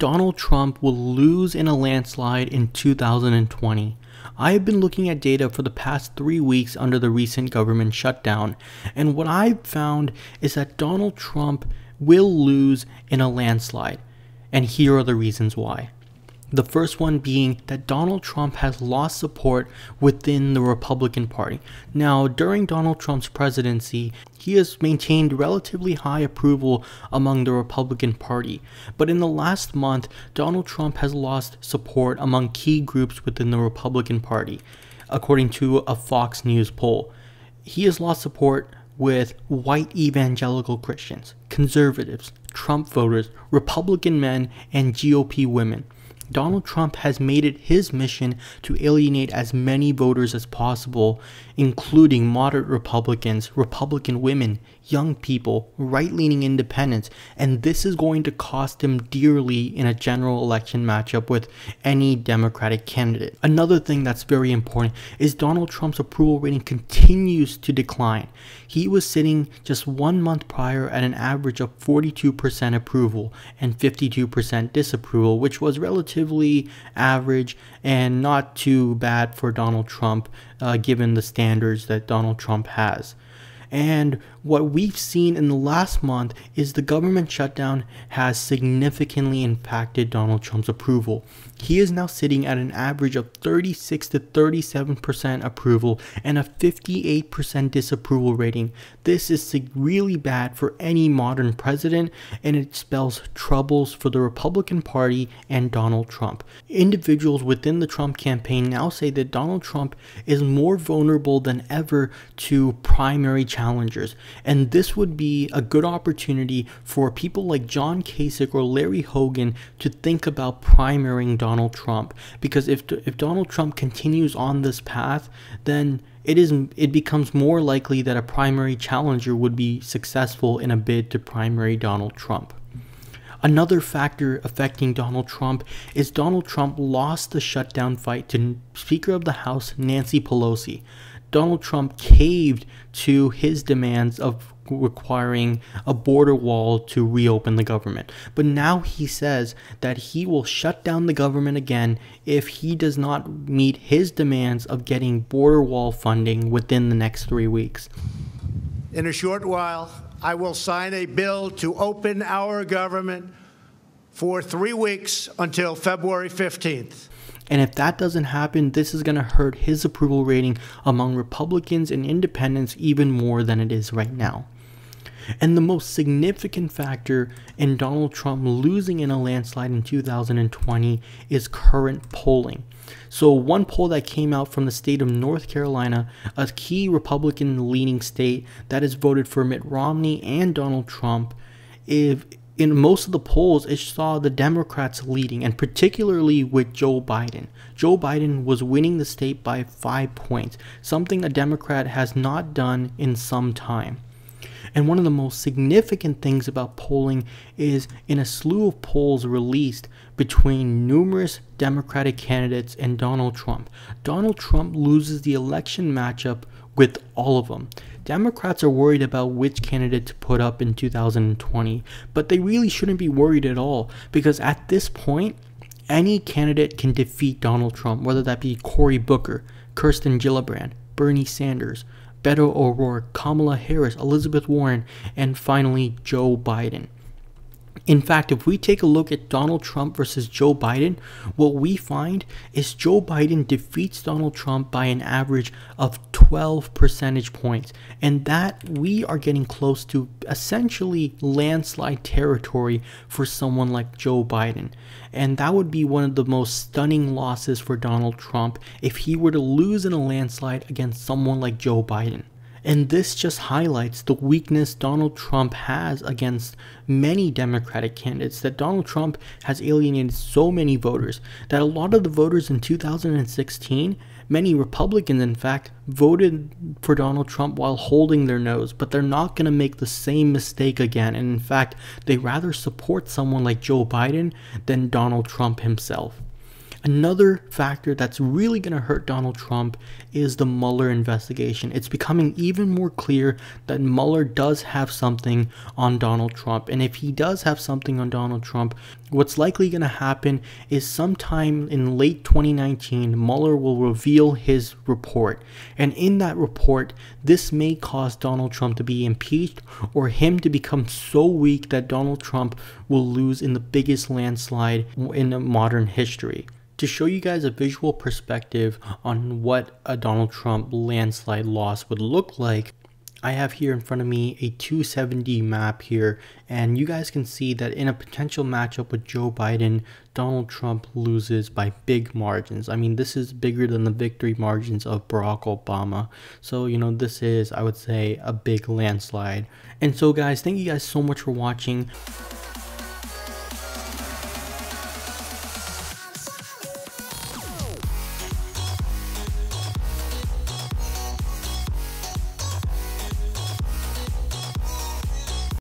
Donald Trump will lose in a landslide in 2020. I have been looking at data for the past 3 weeks under the recent government shutdown, and what I've found is that Donald Trump will lose in a landslide, and here are the reasons why. The first one being that Donald Trump has lost support within the Republican Party. Now, during Donald Trump's presidency, he has maintained relatively high approval among the Republican Party. But in the last month, Donald Trump has lost support among key groups within the Republican Party, according to a Fox News poll. He has lost support with white evangelical Christians, conservatives, Trump voters, Republican men, and GOP women. Donald Trump has made it his mission to alienate as many voters as possible, including moderate Republicans, Republican women, young people, right-leaning independents, and this is going to cost him dearly in a general election matchup with any Democratic candidate. Another thing that's very important is Donald Trump's approval rating continues to decline. He was sitting just 1 month prior at an average of 42% approval and 52% disapproval, which was relatively average and not too bad for Donald Trump given the standards that Donald Trump has. And what we've seen in the last month is the government shutdown has significantly impacted Donald Trump's approval. He is now sitting at an average of 36 to 37% approval and a 58% disapproval rating. This is really bad for any modern president, and it spells troubles for the Republican Party and Donald Trump. Individuals within the Trump campaign now say that Donald Trump is more vulnerable than ever to primary challengers, and this would be a good opportunity for people like John Kasich or Larry Hogan to think about primarying Donald Trump, because if Donald Trump continues on this path, then it becomes more likely that a primary challenger would be successful in a bid to primary Donald Trump. Another factor affecting Donald Trump is Donald Trump lost the shutdown fight to Speaker of the House Nancy Pelosi. Donald Trump caved to his demands of requiring a border wall to reopen the government. But now he says that he will shut down the government again if he does not meet his demands of getting border wall funding within the next 3 weeks. In a short while, I will sign a bill to open our government for 3 weeks until February 15th. And if that doesn't happen, this is going to hurt his approval rating among Republicans and independents even more than it is right now. And the most significant factor in Donald Trump losing in a landslide in 2020 is current polling. So one poll that came out from the state of North Carolina, a key Republican-leaning state that has voted for Mitt Romney and Donald Trump, in most of the polls, it saw the Democrats leading, and particularly with Joe Biden. Joe Biden was winning the state by 5 points, something a Democrat has not done in some time. And one of the most significant things about polling is in a slew of polls released between numerous Democratic candidates and Donald Trump loses the election matchup with all of them. Democrats are worried about which candidate to put up in 2020, but they really shouldn't be worried at all, because at this point, any candidate can defeat Donald Trump, whether that be Cory Booker, Kirsten Gillibrand, Bernie Sanders, Beto O'Rourke, Kamala Harris, Elizabeth Warren, and finally Joe Biden. In fact, if we take a look at Donald Trump versus Joe Biden, what we find is Joe Biden defeats Donald Trump by an average of 12 percentage points. And that we are getting close to essentially landslide territory for someone like Joe Biden. And that would be one of the most stunning losses for Donald Trump if he were to lose in a landslide against someone like Joe Biden. And this just highlights the weakness Donald Trump has against many Democratic candidates, that Donald Trump has alienated so many voters, that a lot of the voters in 2016, many Republicans in fact, voted for Donald Trump while holding their nose, but they're not going to make the same mistake again. And in fact, they rather support someone like Joe Biden than Donald Trump himself. Another factor that's really going to hurt Donald Trump is the Mueller investigation. It's becoming even more clear that Mueller does have something on Donald Trump. And if he does have something on Donald Trump, what's likely going to happen is sometime in late 2019, Mueller will reveal his report. And in that report, this may cause Donald Trump to be impeached or him to become so weak that Donald Trump will lose in the biggest landslide in modern history. To show you guys a visual perspective on what a Donald Trump landslide loss would look like, I have here in front of me a 270 map here, and you guys can see that in a potential matchup with Joe Biden, Donald Trump loses by big margins. I mean, this is bigger than the victory margins of Barack Obama. So, this is, I would say, a big landslide. And so guys, thank you guys so much for watching.